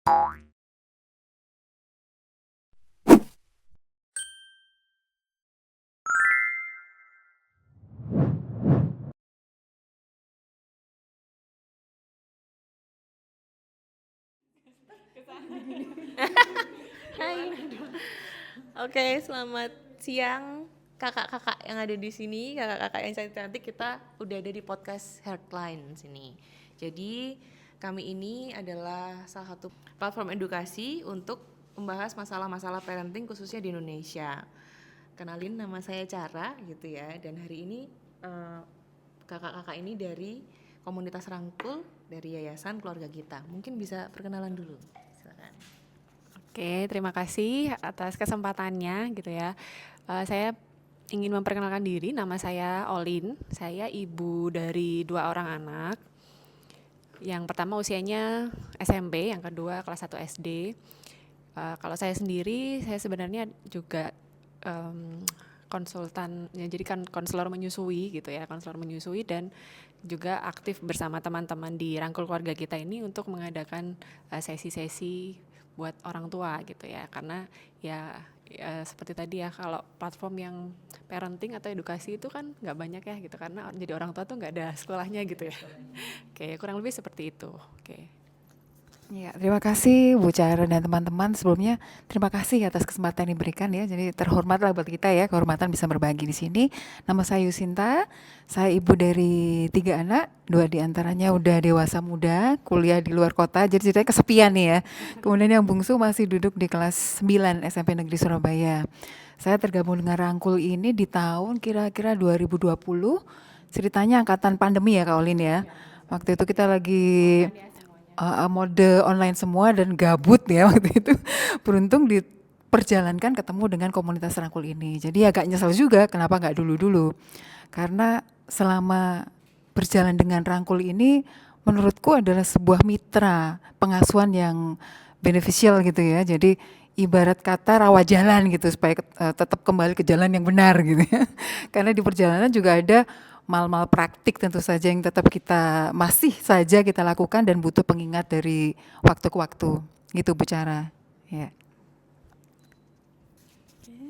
Hai. Oke, selamat siang kakak-kakak yang ada di sini, kakak-kakak yang cantik-cantik. Kita udah ada di podcast Heartline sini. Jadi kami ini adalah salah satu platform edukasi untuk membahas masalah-masalah parenting khususnya di Indonesia. Kenalin, nama saya Cara gitu ya. Dan hari ini eh, kakak-kakak ini dari komunitas Rangkul dari Yayasan Keluarga Kita. Mungkin bisa perkenalan dulu. Silakan. Oke, terima kasih atas kesempatannya gitu ya. Saya ingin memperkenalkan diri, nama saya Olin. Saya ibu dari 2 orang anak. Yang pertama usianya SMP, yang kedua kelas 1 SD. Kalau saya sendiri, saya sebenarnya juga konsultan, ya, jadi kan konselor menyusui gitu ya, konselor menyusui dan juga aktif bersama teman-teman di Rangkul Keluarga Kita ini untuk mengadakan sesi-sesi buat orang tua gitu ya, karena ya seperti tadi ya, kalau platform yang parenting atau edukasi itu kan nggak banyak ya gitu, karena jadi orang tua tuh nggak ada sekolahnya gitu ya. Oke, kurang lebih seperti itu. Oke. Ya, terima kasih Bu Cara dan teman-teman. Sebelumnya terima kasih atas kesempatan yang diberikan ya. Jadi terhormatlah buat kita ya, kehormatan bisa berbagi di sini. Nama saya Yusinta, saya ibu dari 3 anak, 2 diantaranya udah dewasa muda, kuliah di luar kota, jadi ceritanya kesepian nih ya. Kemudian yang bungsu masih duduk di kelas 9 SMP Negeri Surabaya. Saya tergabung dengan Rangkul ini di tahun kira-kira 2020, ceritanya angkatan pandemi ya Kak Olin ya. Waktu itu kita lagi mode online semua dan gabut ya waktu itu. Beruntung diperjalankan ketemu dengan komunitas Rangkul ini. Jadi agak nyesel juga kenapa nggak dulu-dulu. Karena selama berjalan dengan Rangkul ini menurutku adalah sebuah mitra pengasuhan yang beneficial gitu ya. Jadi ibarat kata rawat jalan gitu supaya tetap kembali ke jalan yang benar gitu ya. Karena di perjalanan juga ada mal-mal praktik tentu saja yang tetap kita masih saja kita lakukan dan butuh pengingat dari waktu ke waktu. Gitu Bu Cara. Ya.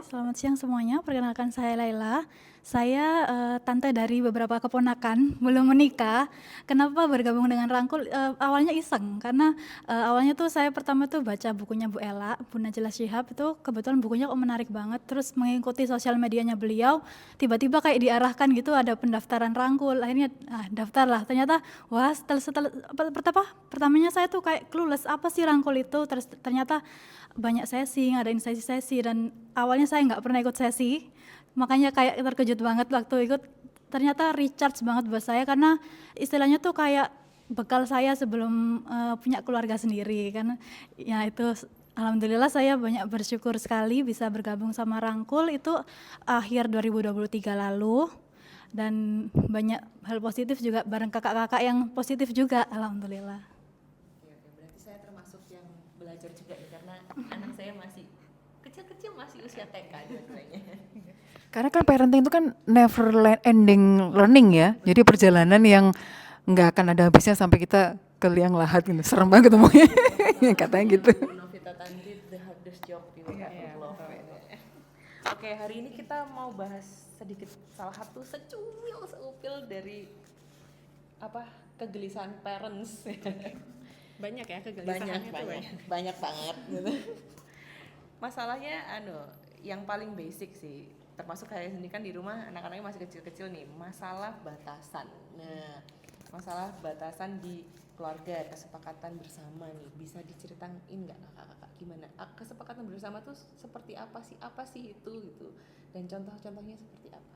Selamat siang semuanya, perkenalkan saya Laila. Saya tante dari beberapa keponakan, belum menikah. Kenapa bergabung dengan Rangkul? Awalnya iseng, karena awalnya tuh saya pertama tuh baca bukunya Bu Ella, Bu Najla Shihab, itu kebetulan bukunya kok menarik banget. Terus mengikuti sosial medianya beliau, tiba-tiba kayak diarahkan gitu ada pendaftaran Rangkul. Akhirnya daftar lah, ternyata wah pertamanya saya tuh kayak clueless, apa sih Rangkul itu? Terus ternyata banyak sesi, ngadain sesi-sesi, dan awalnya saya nggak pernah ikut sesi, makanya kayak terkejut banget waktu ikut. Ternyata recharge banget buat saya, karena istilahnya tuh kayak bekal saya sebelum punya keluarga sendiri kan. Ya itu alhamdulillah saya banyak bersyukur sekali bisa bergabung sama Rangkul itu akhir 2023 lalu, dan banyak hal positif juga bareng kakak-kakak yang positif juga, alhamdulillah. Oke, berarti saya termasuk yang belajar juga ya, karena anak saya masih kecil-kecil, masih usia TK biasanya. Karena kan parenting itu kan never ending learning ya. Jadi perjalanan yang nggak akan ada habisnya sampai kita ke liang lahat gitu. Serem banget ngomongnya. Katanya gitu. Novita Tanti, the hardest job in love. Oke, hari ini kita mau bahas sedikit salah satu seupil dari kegelisahan parents. Banyak ya kegelisahannya tuh. banyak banget gitu. Masalahnya yang paling basic sih, termasuk kayak sendiri kan di rumah anak-anaknya masih kecil-kecil nih, masalah batasan. Nah, masalah batasan di keluarga, kesepakatan bersama nih, bisa diceritain nggak kakak-kakak gimana kesepakatan bersama tuh seperti apa sih itu gitu, dan contoh-contohnya seperti apa?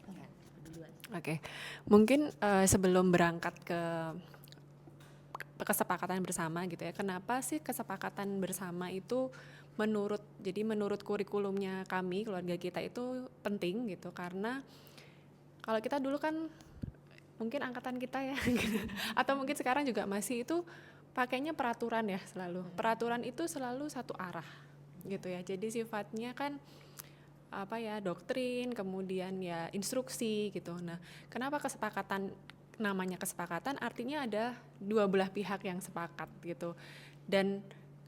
Silakan duluan. Oke, mungkin sebelum berangkat ke kesepakatan bersama gitu ya, kenapa sih kesepakatan bersama itu menurut kurikulumnya kami keluarga kita itu penting gitu, karena kalau kita dulu kan mungkin angkatan kita ya gitu, atau mungkin sekarang juga masih itu pakainya peraturan ya, selalu peraturan itu selalu satu arah gitu ya, jadi sifatnya kan apa ya, doktrin, kemudian ya instruksi gitu. Nah, kenapa kesepakatan, namanya kesepakatan artinya ada dua belah pihak yang sepakat gitu. Dan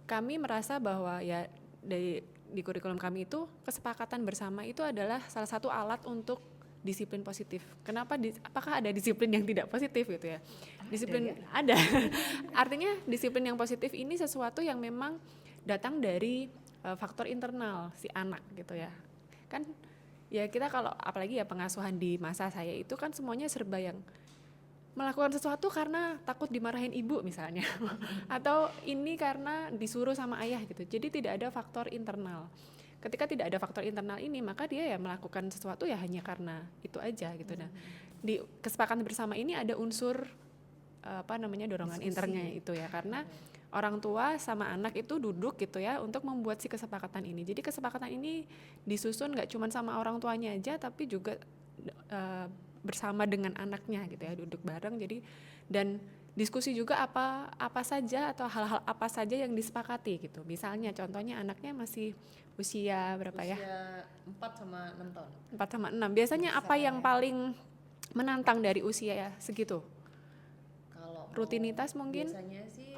kami merasa bahwa ya di kurikulum kami itu kesepakatan bersama itu adalah salah satu alat untuk disiplin positif. Apakah ada disiplin yang tidak positif gitu ya? Disiplin ada. Artinya disiplin yang positif ini sesuatu yang memang datang dari faktor internal si anak gitu ya. Kan ya kita kalau apalagi ya pengasuhan di masa saya itu kan semuanya serba yang melakukan sesuatu karena takut dimarahin ibu misalnya atau ini karena disuruh sama ayah gitu. Jadi tidak ada faktor internal. Ketika tidak ada faktor internal ini, maka dia ya melakukan sesuatu ya hanya karena itu aja gitu. Nah, di kesepakatan bersama ini ada unsur dorongan internya itu ya, karena orang tua sama anak itu duduk gitu ya untuk membuat si kesepakatan ini. Jadi kesepakatan ini disusun nggak cuma sama orang tuanya aja, tapi juga bersama dengan anaknya gitu ya, duduk bareng. Jadi dan diskusi juga apa saja atau hal-hal apa saja yang disepakati gitu. Misalnya contohnya anaknya masih usia berapa ya? Usia 4 sama 6 tahun. 4 sama 6. Biasanya apa yang paling menantang dari usia segitu? Kalau Rutinitas mungkin? biasanya sih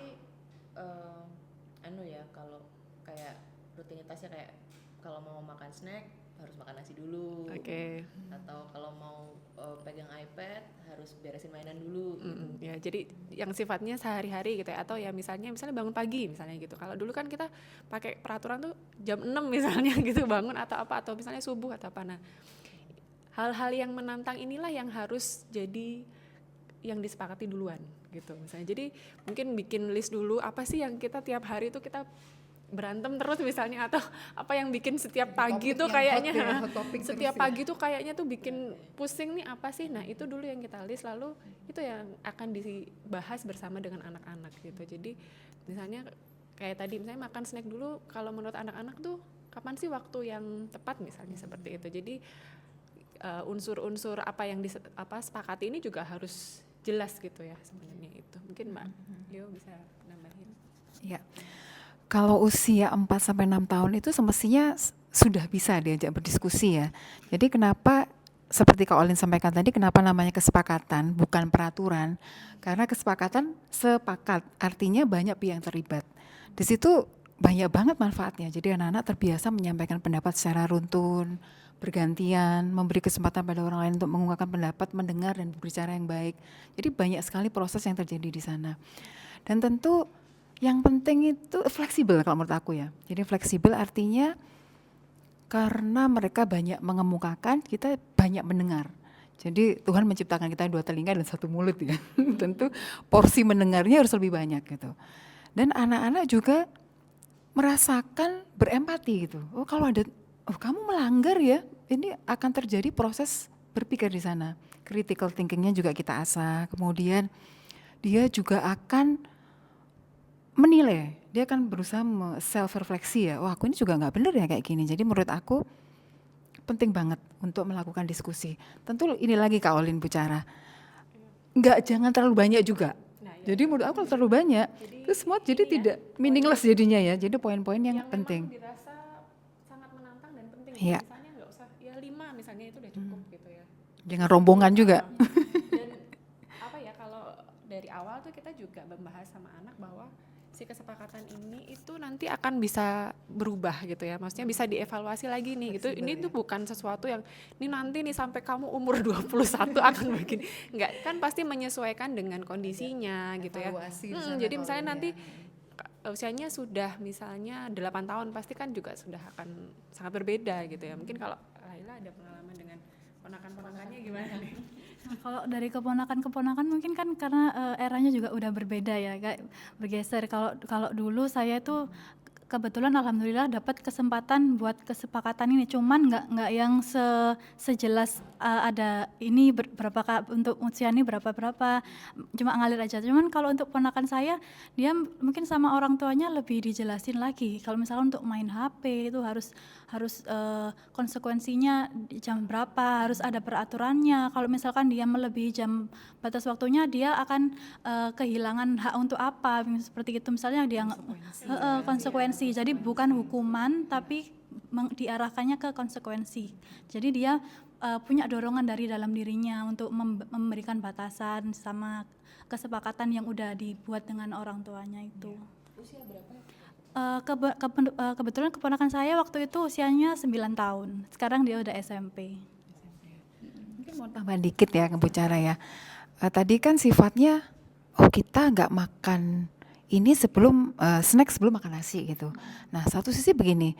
kalau kayak rutinitasnya kayak kalau mau makan snack harus makan nasi dulu. Oke. Atau kalau mau pegang iPad harus beresin mainan dulu gitu. Ya, jadi yang sifatnya sehari-hari gitu ya, atau ya misalnya bangun pagi misalnya gitu. Kalau dulu kan kita pakai peraturan tuh jam 6 misalnya gitu bangun atau misalnya subuh atau apa. Nah, hal-hal yang menantang inilah yang harus jadi yang disepakati duluan gitu misalnya. Jadi mungkin bikin list dulu apa sih yang kita tiap hari itu kita berantem terus misalnya, atau apa yang bikin setiap pagi tuh kayaknya setiap pagi tuh kayaknya tuh bikin pusing nih apa sih. Nah, itu dulu yang kita list, lalu itu yang akan dibahas bersama dengan anak-anak gitu. Jadi misalnya kayak tadi misalnya makan snack dulu, kalau menurut anak-anak tuh kapan sih waktu yang tepat misalnya seperti itu. Jadi unsur-unsur apa yang sepakati ini juga harus jelas gitu ya sebenarnya itu. Mungkin Mbak Leo bisa nambahin. Ya. Kalau usia 4 sampai 6 tahun itu semestinya sudah bisa diajak berdiskusi ya. Jadi kenapa seperti Kak Olin sampaikan tadi, kenapa namanya kesepakatan bukan peraturan? Karena kesepakatan sepakat, artinya banyak pihak terlibat. Di situ banyak banget manfaatnya. Jadi anak-anak terbiasa menyampaikan pendapat secara runtun, bergantian, memberi kesempatan pada orang lain untuk mengungkapkan pendapat, mendengar dan berbicara yang baik. Jadi banyak sekali proses yang terjadi di sana. Dan tentu yang penting itu fleksibel kalau menurut aku ya. Jadi fleksibel artinya karena mereka banyak mengemukakan, kita banyak mendengar. Jadi Tuhan menciptakan kita 2 telinga dan 1 mulut ya. Tentu porsi mendengarnya harus lebih banyak gitu. Dan anak-anak juga merasakan berempati gitu. Oh, kalau ada kamu melanggar ya, ini akan terjadi proses berpikir di sana. Critical thinkingnya juga kita asah. Kemudian dia juga akan menilai, dia akan berusaha self refleksi ya. Wah, aku ini juga nggak benar ya kayak gini. Jadi menurut aku penting banget untuk melakukan diskusi. Tentu ini lagi Kak Olin bicara, jangan terlalu banyak juga. Jadi menurut aku kalau terlalu banyak, itu semua jadi tidak meaningless jadinya ya. Jadi poin-poin yang penting. Yang dirasa sangat menantang dan penting. Iya. Misalnya nggak usah ya 5 misalnya itu udah cukup gitu ya. Jangan rombongan juga. Dan kalau dari awal tuh kita juga membahas sama anak bahwa si kesepakatan ini itu nanti akan bisa berubah gitu ya. Maksudnya bisa dievaluasi lagi nih gitu. Ini tuh bukan sesuatu yang ini nanti nih sampai kamu umur 21 akan begini. Enggak, kan pasti menyesuaikan dengan kondisinya gitu ya. Jadi misalnya nanti usianya sudah misalnya 8 tahun pasti kan juga sudah akan sangat berbeda gitu ya. Mungkin kalau Laila ada pengalaman dengan ponakan-ponakannya gimana nih? Nah, kalau dari keponakan mungkin kan karena eranya juga udah berbeda ya, kayak bergeser. Kalau dulu saya tuh kebetulan alhamdulillah dapat kesempatan buat kesepakatan ini, cuman nggak yang sejelas ada ini berapa untuk usia ini berapa cuma ngalir aja. Cuman kalau untuk ponakan saya, dia mungkin sama orang tuanya lebih dijelasin lagi. Kalau misalnya untuk main HP itu harus konsekuensinya di jam berapa, harus ada peraturannya. Kalau misalkan dia melebihi jam batas waktunya, dia akan kehilangan hak untuk apa seperti itu. Misalnya dia konsekuensi. Jadi bukan hukuman tapi diarahkannya ke konsekuensi. Jadi dia punya dorongan dari dalam dirinya untuk memberikan batasan sama kesepakatan yang udah dibuat dengan orang tuanya itu. Kebetulan keponakan saya waktu itu usianya 9 tahun. Sekarang dia udah SMP. Mungkin mau tambahan dikit ya ke Bu Cara ya. Tadi kan sifatnya kita nggak makan ini sebelum snack sebelum makan nasi gitu. Nah satu sisi begini,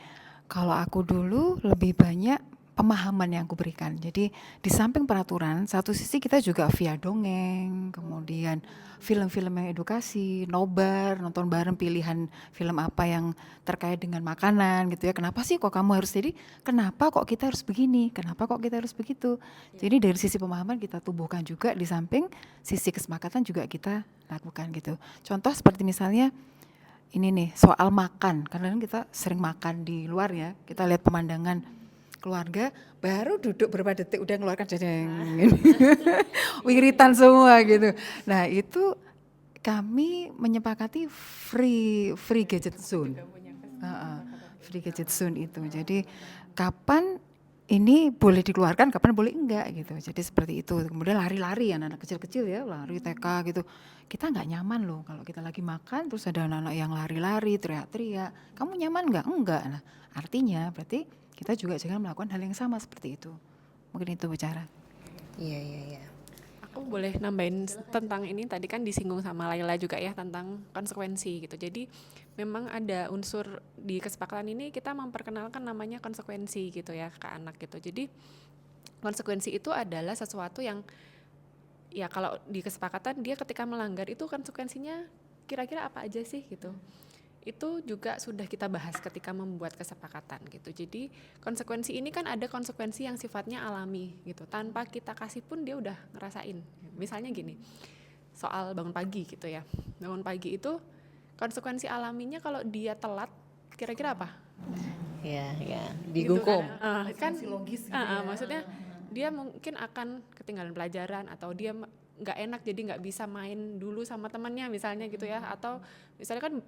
kalau aku dulu lebih banyak pemahaman yang aku berikan. Jadi di samping peraturan, satu sisi kita juga via dongeng, kemudian film-film yang edukasi, nobar, nonton bareng pilihan film apa yang terkait dengan makanan gitu ya. Kenapa sih kok kamu harus jadi? Kenapa kok kita harus begini? Kenapa kok kita harus begitu? Jadi dari sisi pemahaman kita tubuhkan juga, di samping sisi kesepakatan juga kita lakukan gitu. Contoh seperti misalnya ini nih soal makan, karena kita sering makan di luar ya, kita lihat pemandangan keluarga baru duduk beberapa detik udah ngeluarkan jadeng wiritan semua gitu. Nah itu kami menyepakati free gadget zone. Free gadget zone itu. Jadi kapan ini boleh dikeluarkan, kapan boleh enggak gitu. Jadi seperti itu. Kemudian lari-lari, anak-anak kecil-kecil ya, lari TK gitu. Kita nggak nyaman loh kalau kita lagi makan terus ada anak-anak yang lari-lari, teriak-teriak. Kamu nyaman nggak? Enggak. Nah artinya berarti kita juga jangan melakukan hal yang sama seperti itu. Mungkin itu Bu Cara. Iya. Aku boleh nambahin tentang ini, tadi kan disinggung sama Laila juga ya tentang konsekuensi gitu. Jadi memang ada unsur di kesepakatan ini kita memperkenalkan namanya konsekuensi gitu ya ke anak gitu. Jadi konsekuensi itu adalah sesuatu yang ya kalau di kesepakatan dia ketika melanggar itu konsekuensinya kira-kira apa aja sih gitu. Itu juga sudah kita bahas ketika membuat kesepakatan gitu. Jadi konsekuensi ini kan ada konsekuensi yang sifatnya alami gitu. Tanpa kita kasih pun dia udah ngerasain. Misalnya gini, soal bangun pagi gitu ya. Bangun pagi itu konsekuensi alaminya kalau dia telat kira-kira apa? Iya, Gitu dihukum. kan logis gitu maksudnya dia mungkin akan ketinggalan pelajaran atau dia nggak enak jadi nggak bisa main dulu sama temannya misalnya gitu ya. Atau misalnya kan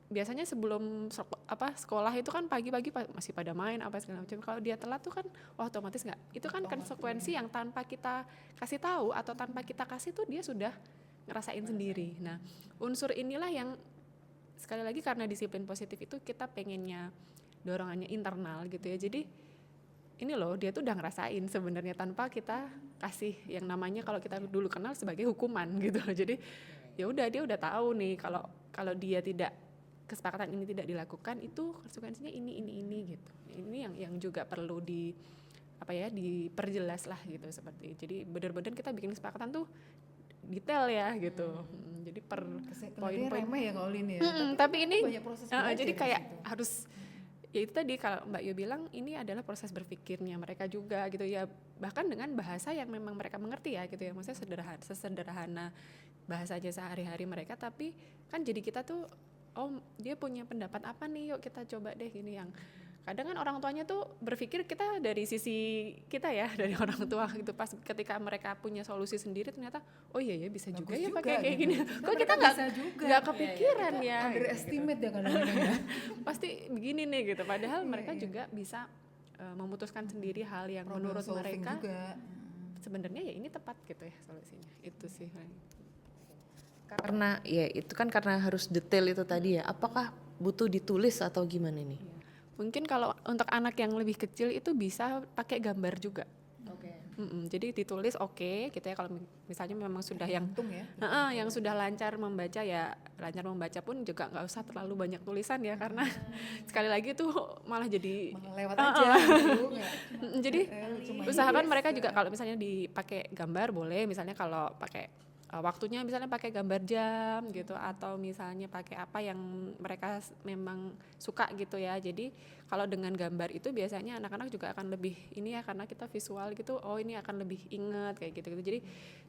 biasanya sebelum sekolah itu kan pagi-pagi masih pada main apa segala macam. Kalau dia telat tuh kan otomatis nggak. Itu kan konsekuensi yang tanpa kita kasih tahu atau tanpa kita kasih tuh dia sudah ngerasain sendiri. Nah, unsur inilah yang sekali lagi karena disiplin positif itu kita pengennya dorongannya internal gitu ya. Jadi ini loh dia tuh udah ngerasain sebenarnya tanpa kita kasih yang namanya kalau kita dulu kenal sebagai hukuman gitu. Jadi ya udah dia udah tahu nih kalau dia tidak kesepakatan ini tidak dilakukan itu konsekuensinya ini gitu. Ini yang juga perlu diperjelas lah gitu seperti. Jadi benar-benar kita bikin kesepakatan tuh detail ya gitu. Jadi per poin-poin remeh ya kalau ini ya. tapi ini banyak proses belajar jadi di kayak situ. harus ya itu tadi kalau Mbak Yu bilang ini adalah proses berpikirnya mereka juga gitu ya, bahkan dengan bahasa yang memang mereka mengerti ya gitu ya, maksudnya sesederhana bahasanya sehari-hari mereka, tapi kan jadi kita tuh dia punya pendapat apa nih, yuk kita coba deh gini. Yang kadang kan orang tuanya tuh berpikir kita dari sisi kita ya, dari orang tua gitu, pas ketika mereka punya solusi sendiri ternyata iya ya bisa juga ya pakai kayak gini. Kok kita nggak kepikiran ya Underestimate ya kadang-kadang ya. pasti begini nih gitu, padahal mereka juga bisa memutuskan sendiri hal yang menurut mereka sebenarnya ya ini tepat gitu ya solusinya. Itu sih Karena ya itu kan karena harus detail itu tadi ya. Apakah butuh ditulis atau gimana nih? mungkin kalau untuk anak yang lebih kecil itu bisa pakai gambar juga. Jadi ditulis gitu ya, kalau misalnya memang sudah yang sudah lancar membaca ya, lancar membaca pun juga nggak usah terlalu banyak tulisan ya, karena sekali lagi tuh malah jadi lewat aja gitu. Jadi usahakan mereka juga kalau misalnya dipakai gambar boleh, misalnya kalau pakai waktunya misalnya pakai gambar jam gitu, atau misalnya pakai apa yang mereka memang suka gitu ya. Jadi kalau dengan gambar itu biasanya anak-anak juga akan lebih ini ya, karena kita visual gitu, ini akan lebih inget kayak gitu. Jadi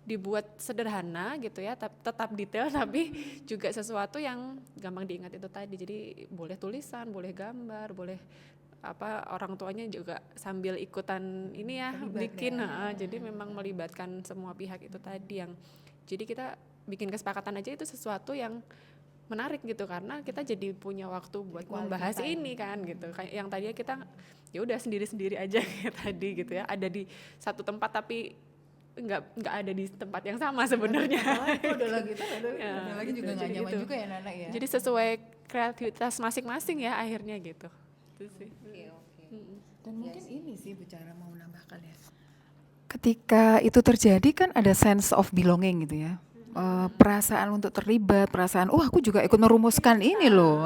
dibuat sederhana gitu ya, tetap detail tapi juga sesuatu yang gampang diingat itu tadi. Jadi boleh tulisan, boleh gambar, boleh orang tuanya juga sambil ikutan ini ya, bikin jadi memang melibatkan semua pihak itu tadi. Yang jadi kita bikin kesepakatan aja itu sesuatu yang menarik gitu, karena kita jadi punya waktu buat membahas ini kan gitu. Kayak yang tadinya kita ya udah sendiri-sendiri aja kayak tadi gitu ya, ada di satu tempat tapi nggak ada di tempat yang sama sebenarnya. Ada lagi tuh, Ya, ada lagi gitu. juga nggak Jadi nyaman gitu. juga ya Nana ya. Jadi sesuai kreativitas masing-masing ya akhirnya gitu. Itu sih. Dan mungkin ini sih bicara mau menambahkan ya. Ketika itu terjadi kan ada sense of belonging gitu ya. Perasaan untuk terlibat, perasaan aku juga ikut merumuskan ini loh.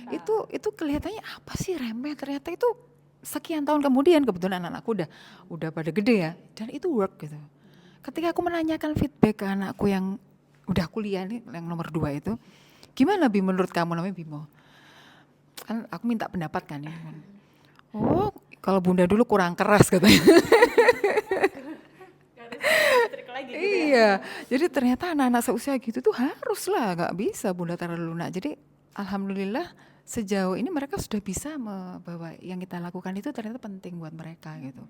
Itu kelihatannya apa sih remeh, ternyata itu sekian tahun kemudian kebetulan anak-anakku udah pada gede ya dan itu work gitu. Ketika aku menanyakan feedback ke anakku yang udah kuliah nih yang nomor 2 itu, gimana Bimo menurut kamu, namanya Bimo? Kan aku minta pendapat kan ya. Oh, kalau bunda dulu kurang keras katanya. Iya, jadi ternyata anak-anak seusia gitu tuh haruslah, nggak bisa bunda terlalu lunak. Jadi alhamdulillah sejauh ini mereka sudah bisa bahwa yang kita lakukan itu ternyata penting buat mereka gitu.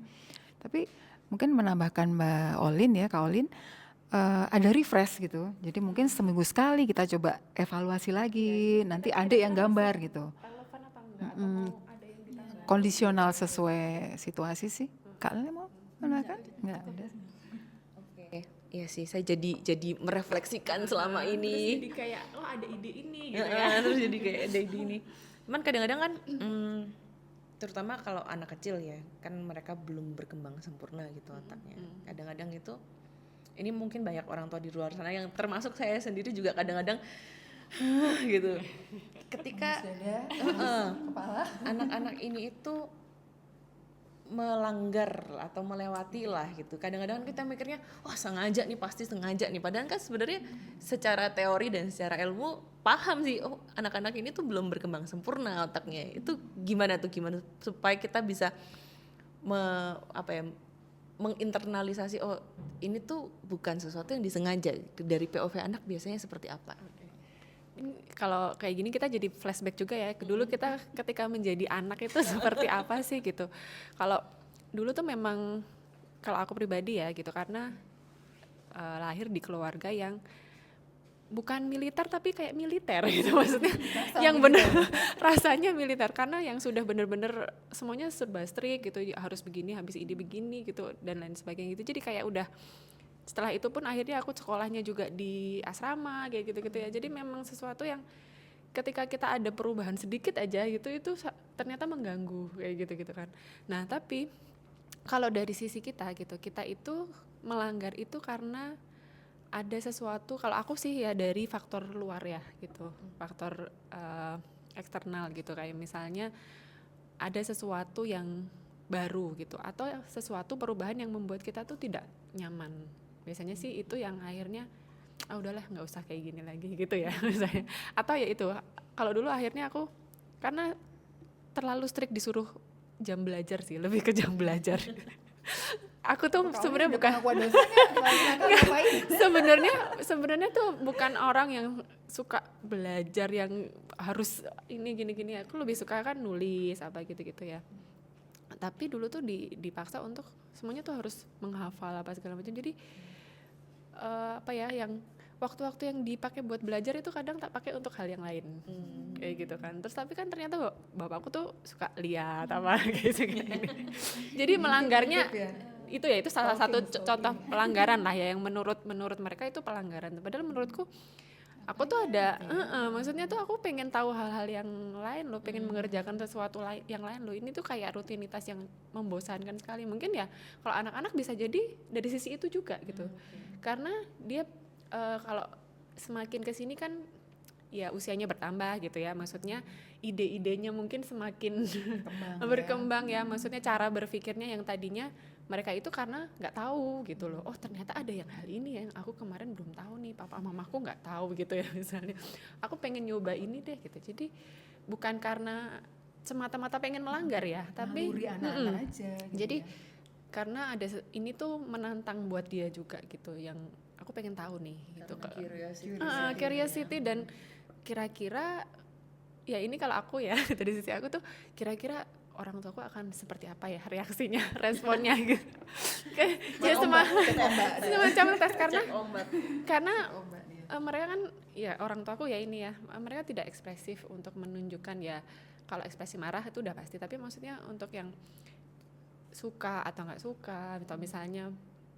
Tapi mungkin menambahkan Mbak Olin ya, Kak Olin, ada refresh gitu. Jadi mungkin seminggu sekali kita coba evaluasi lagi. Nanti adik yang gambar gitu. Kondisional sesuai situasi sih. Kak Olin mau menambahkan? Enggak, udah. Oke, iya sih, saya jadi merefleksikan selama ini. Jadi kayak ada ide ini gitu Ya, terus jadi kayak ada ide ini. Cuman kadang-kadang kan, terutama kalau anak kecil ya, kan mereka belum berkembang sempurna gitu otaknya. Kadang-kadang itu, ini mungkin banyak orang tua di luar sana yang termasuk saya sendiri juga kadang-kadang gitu. Ketika anak-anak ini itu melanggar atau melewati lah gitu. Kadang-kadang kita mikirnya, wah sengaja nih, pasti sengaja nih. Padahal kan sebenarnya secara teori dan secara ilmu paham sih, oh anak-anak ini tuh belum berkembang sempurna otaknya. Itu gimana supaya kita bisa menginternalisasi, oh ini tuh bukan sesuatu yang disengaja. Dari POV anak biasanya seperti apa? Kalau kayak gini kita jadi flashback juga ya. Dulu kita ketika menjadi anak itu seperti apa sih gitu. Kalau dulu tuh memang, kalau aku pribadi ya gitu, karena lahir di keluarga yang bukan militer tapi kayak militer gitu maksudnya. Yang benar rasanya militer, karena yang sudah benar-benar semuanya serba strict gitu, harus begini, habis ini begini gitu dan lain sebagainya gitu. Jadi kayak udah, setelah itu pun akhirnya aku sekolahnya juga di asrama kayak gitu-gitu ya. Jadi memang sesuatu yang ketika kita ada perubahan sedikit aja gitu, itu ternyata mengganggu kayak gitu-gitu kan. Nah tapi kalau dari sisi kita gitu, kita itu melanggar itu karena ada sesuatu, kalau aku sih ya dari faktor luar ya gitu, faktor eksternal gitu, kayak misalnya ada sesuatu yang baru gitu, atau sesuatu perubahan yang membuat kita tuh tidak nyaman. Biasanya sih itu yang akhirnya udahlah nggak usah kayak gini lagi gitu ya misalnya. Atau ya itu, kalau dulu akhirnya aku karena terlalu strict disuruh jam belajar sih, lebih ke jam belajar. Aku tuh sebenarnya bukan sebenarnya tuh bukan orang yang suka belajar yang harus ini gini-gini. Aku lebih suka kan nulis apa gitu-gitu ya. Tapi dulu tuh dipaksa untuk semuanya tuh harus menghafal apa segala macam. Jadi yang waktu-waktu yang dipakai buat belajar itu kadang tak pakai untuk hal yang lain, kayak gitu kan. Terus tapi kan ternyata bapakku tuh suka lihat apa gitu. Jadi melanggarnya itu ya, itu salah satu contoh pelanggaran lah ya, yang menurut mereka itu pelanggaran. Padahal menurutku aku tuh ada maksudnya tuh aku pengen tahu hal-hal yang lain loh, pengen mengerjakan sesuatu yang lain loh. Ini tuh kayak rutinitas yang membosankan sekali. Mungkin ya kalau anak-anak bisa jadi dari sisi itu juga gitu. Karena dia kalau semakin kesini kan ya usianya bertambah gitu ya, maksudnya ide-idenya mungkin semakin berkembang ya. Maksudnya cara berpikirnya yang tadinya mereka itu karena nggak tahu gitu loh, oh ternyata ada yang hal ini yang aku kemarin belum tahu nih, papa mamaku nggak tahu gitu ya misalnya, aku pengen nyoba ini deh gitu. Jadi bukan karena semata-mata pengen melanggar ya, tapi anak-anak aja gitu. Jadi karena ada ini tuh menantang buat dia juga gitu, yang aku pengen tahu nih gitu, curiosity dan kira-kira ya ini kalau aku ya dari sisi aku tuh kira-kira orang tuaku akan seperti apa ya reaksinya, responnya gitu. Ya semacam tes, karena mereka kan ya orang tuaku ya ini ya, mereka tidak ekspresif untuk menunjukkan ya. Kalau ekspresi marah itu udah pasti, tapi maksudnya untuk yang suka atau nggak suka, atau misalnya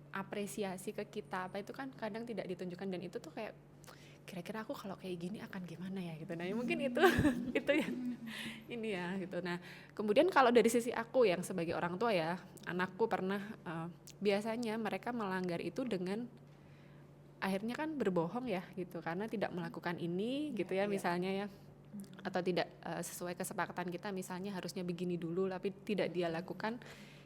apresiasi ke kita apa itu kan kadang tidak ditunjukkan, dan itu tuh kayak kira-kira aku kalau kayak gini akan gimana ya gitu. Nah mungkin itu itu ya ini ya gitu. Nah kemudian kalau dari sisi aku yang sebagai orang tua ya, anakku pernah biasanya mereka melanggar itu dengan akhirnya kan berbohong ya gitu, karena tidak melakukan ini gitu ya misalnya ya, atau tidak sesuai kesepakatan kita, misalnya harusnya begini dulu tapi tidak dia lakukan,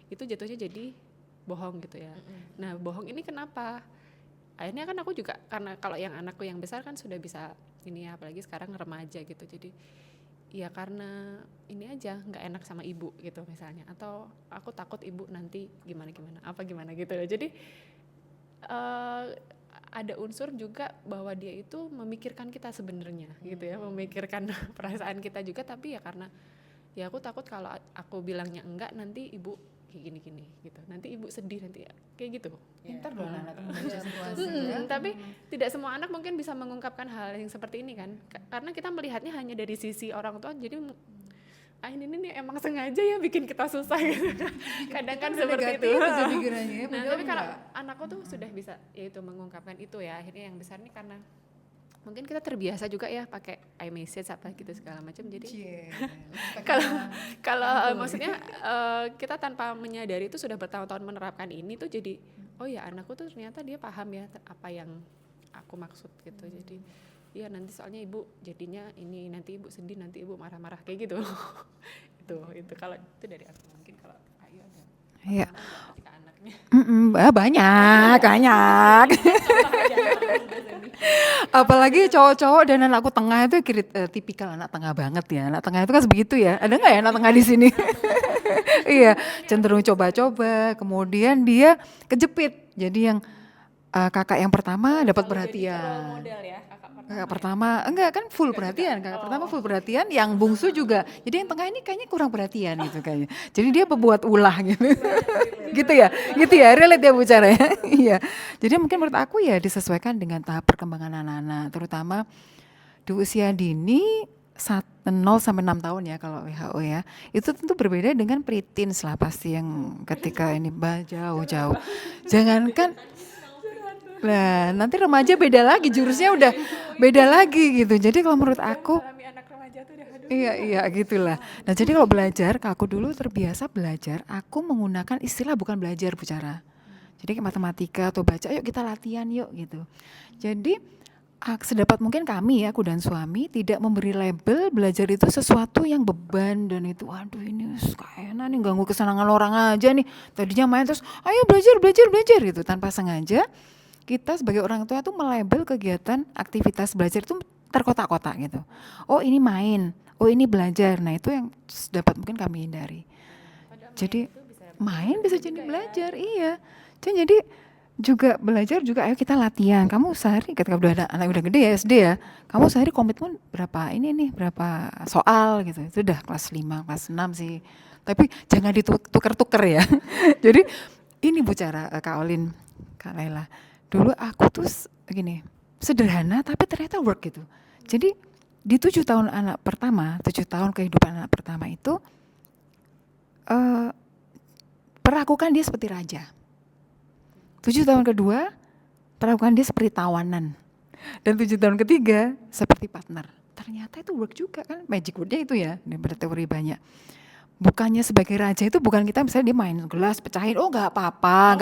itu jatuhnya jadi bohong gitu ya. Nah bohong ini kenapa? Akhirnya kan aku juga, karena kalau yang anakku yang besar kan sudah bisa ini ya, apalagi sekarang remaja gitu, jadi ya karena ini aja nggak enak sama ibu gitu misalnya, atau aku takut ibu nanti gimana gitu ya. Jadi ada unsur juga bahwa dia itu memikirkan kita sebenarnya gitu ya, memikirkan perasaan kita juga, tapi ya karena ya aku takut kalau aku bilangnya enggak nanti ibu kayak gini gitu, nanti ibu sedih nanti ya, kayak gitu. Pintar dong anak membaca situasi ya. Tapi tidak semua anak mungkin bisa mengungkapkan hal yang seperti ini kan, karena kita melihatnya hanya dari sisi orang tua, jadi ini nih emang sengaja ya bikin kita susah gitu. Kadang kan seperti itu. Nah tapi kalau anakku tuh sudah bisa yaitu mengungkapkan itu ya, akhirnya yang besar nih karena mungkin kita terbiasa juga ya pakai iMessage apa gitu segala macam, jadi kalau maksudnya kita tanpa menyadari itu sudah bertahun-tahun menerapkan ini tuh, jadi oh ya anakku tuh ternyata dia paham ya apa yang aku maksud gitu. Jadi ya nanti soalnya ibu jadinya ini, nanti ibu sedih, nanti ibu marah-marah kayak gitu. itu kalau itu dari aku. Mungkin kalau Ayu ada Iya. ketika anaknya Banyak. Apalagi cowok-cowok dan anakku tengah itu tipikal anak tengah banget ya. Anak tengah itu kan begitu ya. Ada nggak ya anak tengah di sini? Iya, cenderung coba-coba. Kemudian dia kejepit. Jadi yang kakak yang pertama dapat perhatian. model ya Kakak pertama enggak kan full perhatian, kakak pertama full perhatian, yang bungsu juga. Jadi yang tengah ini kayaknya kurang perhatian gitu kayaknya. Jadi dia pembuat ulah gitu. Gitu ya, relate ya Bu Cara ya. Iya. Jadi mungkin menurut aku ya disesuaikan dengan tahap perkembangan anak-anak, terutama di usia dini 0 sampai 6 tahun ya kalau WHO ya. Itu tentu berbeda dengan preteens lah pasti, yang ketika ini jauh-jauh. Jangankan nah nanti remaja beda lagi, jurusnya udah beda lagi gitu. Jadi kalau menurut aku anak remaja tuh udah aduh. iya gitulah. Nah jadi kalau belajar, aku dulu terbiasa belajar, aku menggunakan istilah bukan belajar Bu Cara. Jadi kayak matematika atau baca, yuk kita latihan yuk gitu. Jadi sedapat mungkin kami ya, aku dan suami tidak memberi label belajar itu sesuatu yang beban dan itu aduh ini kayaknya nih ganggu kesenangan orang aja nih. Tadinya main terus ayo belajar gitu, tanpa sengaja kita sebagai orang tua tuh melabel kegiatan aktivitas belajar itu terkotak-kotak gitu. Oh ini main, oh ini belajar. Nah itu yang dapat mungkin kami hindari. Jadi main bisa jadi belajar, iya. Jadi juga belajar juga ayo kita latihan. Kamu sehari ketika udah anak udah gede ya SD ya, kamu sehari komitmen berapa ini nih, berapa soal gitu. Itu udah kelas 5, kelas 6 sih. Tapi jangan ditukar-tukar ya. Jadi ini Bu Cara, Kak Olin, Kak Laila. Dulu aku tuh gini, sederhana tapi ternyata work gitu. Jadi di 7 tahun anak pertama, 7 tahun kehidupan anak pertama itu perlakukan dia seperti raja. 7 tahun kedua, perlakukan dia seperti tawanan. Dan 7 tahun ketiga, seperti partner. Ternyata itu work juga kan, magic word-nya itu ya, daripada teori banyak. Bukannya sebagai raja itu bukan kita misalnya dia main gelas pecahin, oh nggak apa-apa,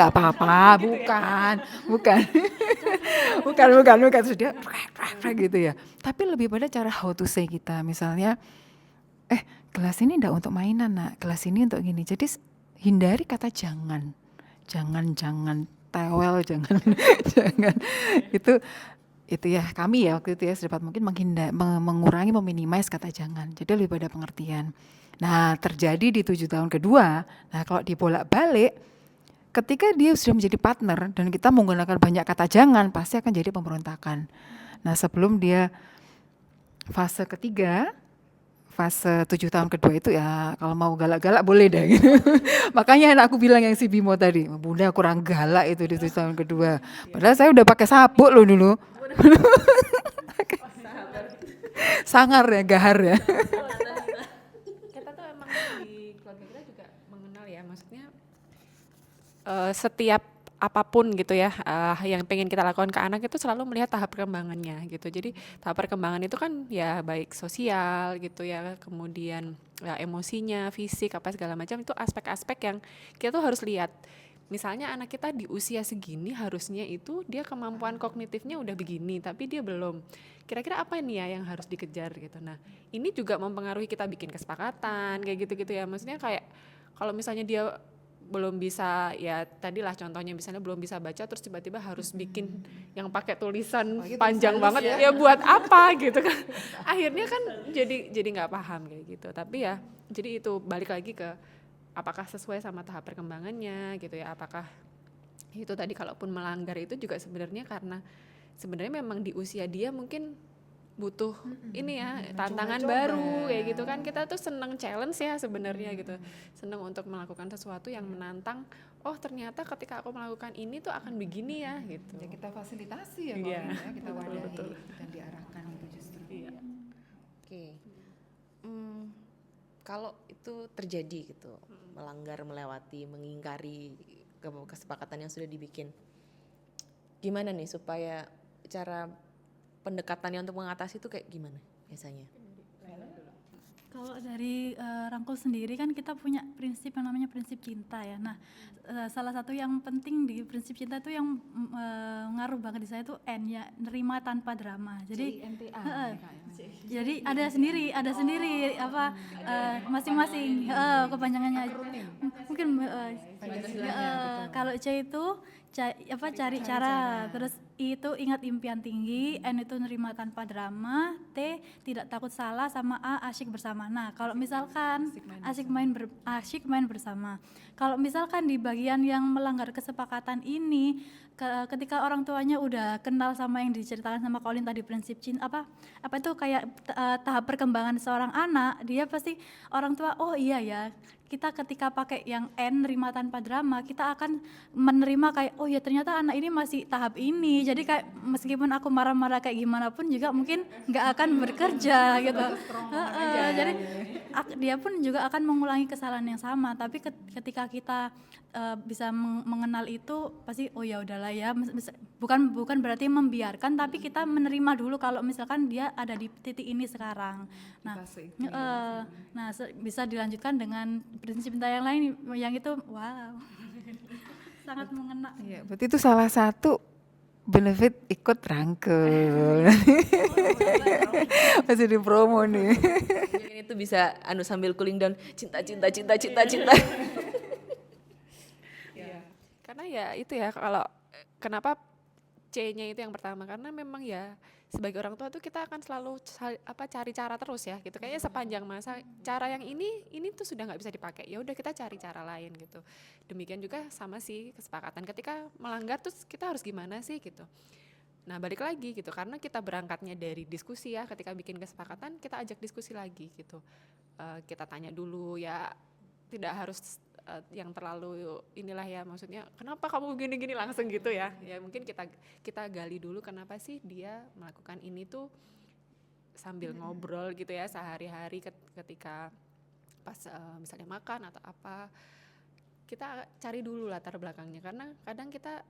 bukan sudah gitu ya. Tapi lebih pada cara how to say kita, misalnya, gelas ini enggak untuk mainan nak, gelas ini untuk gini. Jadi hindari kata jangan, tewel, jangan. Itu ya kami ya waktu itu ya sedapat mungkin mengurangi, meminimais kata jangan. Jadi lebih pada pengertian. Nah terjadi di 7 tahun kedua, nah kalau dibolak-balik, ketika dia sudah menjadi partner dan kita menggunakan banyak kata jangan, pasti akan jadi pemberontakan. Nah sebelum dia fase ketiga, fase 7 tahun kedua itu ya kalau mau galak-galak boleh deh gitu. Makanya anak aku bilang yang si Bimo tadi, Bunda kurang galak itu di 7 tahun kedua. Padahal saya udah pakai sabuk loh dulu. Sangar ya, gahar ya. Kita tuh emang di keluarga kita juga mengenal ya, maksudnya setiap apapun gitu ya, yang pengen kita lakukan ke anak itu selalu melihat tahap perkembangannya gitu. Jadi tahap perkembangan itu kan ya baik sosial gitu ya, kemudian ya emosinya, fisik apa segala macam, itu aspek-aspek yang kita tuh harus lihat. Misalnya anak kita di usia segini harusnya itu dia kemampuan kognitifnya udah begini, tapi dia belum. Kira-kira apa nih ya yang harus dikejar gitu. Nah, ini juga mempengaruhi kita bikin kesepakatan kayak gitu-gitu ya. Maksudnya kayak kalau misalnya dia belum bisa, ya tadilah contohnya misalnya belum bisa baca terus tiba-tiba harus bikin yang pakai tulisan panjang banget ya buat apa gitu kan. Akhirnya kan jadi nggak paham kayak gitu. Tapi ya jadi itu balik lagi ke apakah sesuai sama tahap perkembangannya gitu ya, apakah itu tadi kalaupun melanggar itu juga sebenarnya karena sebenarnya memang di usia dia mungkin butuh ini ya tantangan baru kayak gitu kan. Kita tuh seneng challenge ya sebenarnya gitu, seneng untuk melakukan sesuatu yang menantang. Oh ternyata ketika aku melakukan ini tuh akan begini ya gitu. Ya kita fasilitasi ya, Iya. kalau ya, kita wadahi Betul. dan diarahkan itu justru. Iya. Oke. Kalau itu terjadi gitu, melanggar, melewati, mengingkari kesepakatan yang sudah dibikin, gimana nih supaya cara pendekatannya untuk mengatasi itu kayak gimana biasanya? Kalau dari Rangkul sendiri kan kita punya prinsip yang namanya prinsip cinta ya. Nah, salah satu yang penting di prinsip cinta itu yang ngaruh banget di saya itu N ya, nerima tanpa drama. Jadi jadi ada sendiri apa masing-masing kepanjangannya. Mungkin kalau C itu cari cara, terus I itu ingat impian tinggi, N itu nerima tanpa drama, T tidak takut salah, sama A asyik bersama. Nah, kalau misalkan asyik main bersama. Kalau misalkan di bagian yang melanggar kesepakatan ini, ketika orang tuanya udah kenal sama yang diceritakan sama Colin tadi prinsip cinta apa itu kayak tahap perkembangan seorang anak, dia pasti orang tua oh iya ya, kita ketika pakai yang N nerima tanpa drama, kita akan menerima kayak oh ya ternyata anak ini masih tahap ini, jadi kayak meskipun aku marah-marah kayak gimana pun juga mungkin nggak akan bekerja gitu. Jadi dia pun juga akan mengulangi kesalahan yang sama, tapi ketika kita bisa mengenal itu pasti oh ya udahlah ya, bukan berarti membiarkan, tapi kita menerima dulu kalau misalkan dia ada di titik ini sekarang. Nah, bisa dilanjutkan dengan prinsip cinta yang lain yang itu wow sangat mengena. Iya, berarti itu salah satu benefit ikut Rangkul. Masih di promo nih. Ini tuh bisa sambil cooling down, cinta. Karena ya itu ya, kalau kenapa C-nya itu yang pertama, karena memang ya sebagai orang tua tuh kita akan selalu cari cara terus ya gitu. Kayaknya sepanjang masa cara yang ini tuh sudah nggak bisa dipakai, ya udah kita cari cara lain gitu. Demikian juga sama sih kesepakatan, ketika melanggar terus kita harus gimana sih gitu. Nah balik lagi gitu, karena kita berangkatnya dari diskusi ya, ketika bikin kesepakatan kita ajak diskusi lagi gitu. Kita tanya dulu ya, tidak harus yang terlalu inilah ya, maksudnya kenapa kamu gini-gini langsung gitu ya. Ya mungkin kita gali dulu kenapa sih dia melakukan ini tuh, sambil ngobrol gitu ya sehari-hari ketika pas misalnya makan atau apa, kita cari dulu latar belakangnya. Karena kadang kita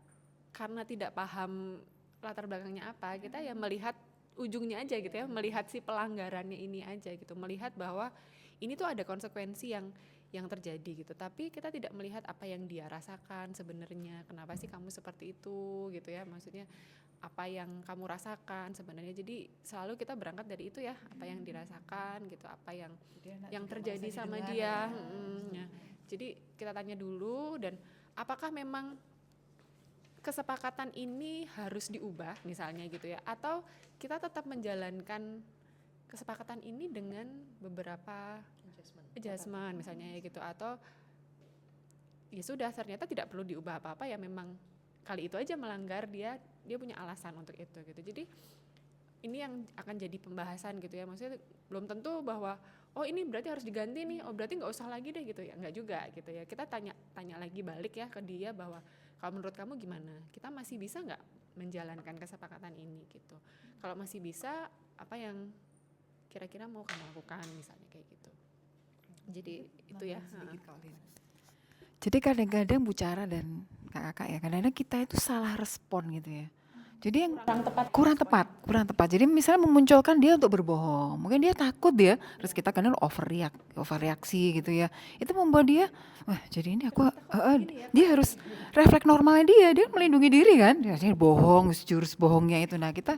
karena tidak paham latar belakangnya apa, kita ya melihat ujungnya aja gitu ya, melihat si pelanggarannya ini aja gitu, melihat bahwa ini tuh ada konsekuensi yang terjadi gitu, tapi kita tidak melihat apa yang dia rasakan sebenarnya, kenapa sih kamu seperti itu gitu ya, maksudnya apa yang kamu rasakan sebenarnya. Jadi selalu kita berangkat dari itu ya, apa yang dirasakan gitu, apa yang terjadi sama dia. Ya. Jadi kita tanya dulu, dan apakah memang kesepakatan ini harus diubah misalnya gitu ya, atau kita tetap menjalankan kesepakatan ini dengan beberapa adjustment misalnya ya gitu, atau ya sudah ternyata tidak perlu diubah apa-apa ya, memang kali itu aja melanggar, dia punya alasan untuk itu gitu. Jadi ini yang akan jadi pembahasan gitu ya, maksudnya belum tentu bahwa oh ini berarti harus diganti nih, oh berarti nggak usah lagi deh gitu ya, nggak juga gitu ya. Kita tanya lagi balik ya ke dia bahwa kalau menurut kamu gimana, kita masih bisa nggak menjalankan kesepakatan ini gitu. Kalau masih bisa, apa yang kira-kira mau kamu lakukan misalnya kayak gitu. Jadi itu ya. Jadi kadang-kadang Bu Cara dan kakak ya, kadang-kadang kita itu salah respon gitu ya. Jadi yang kurang tepat. Jadi misalnya memunculkan dia untuk berbohong, mungkin dia takut dia, terus kita kadang overreaksi gitu ya. Itu membuat dia, wah jadi ini aku, dia harus refleks normalnya dia melindungi diri kan, dia bohong, jurus bohongnya itu. Nah kita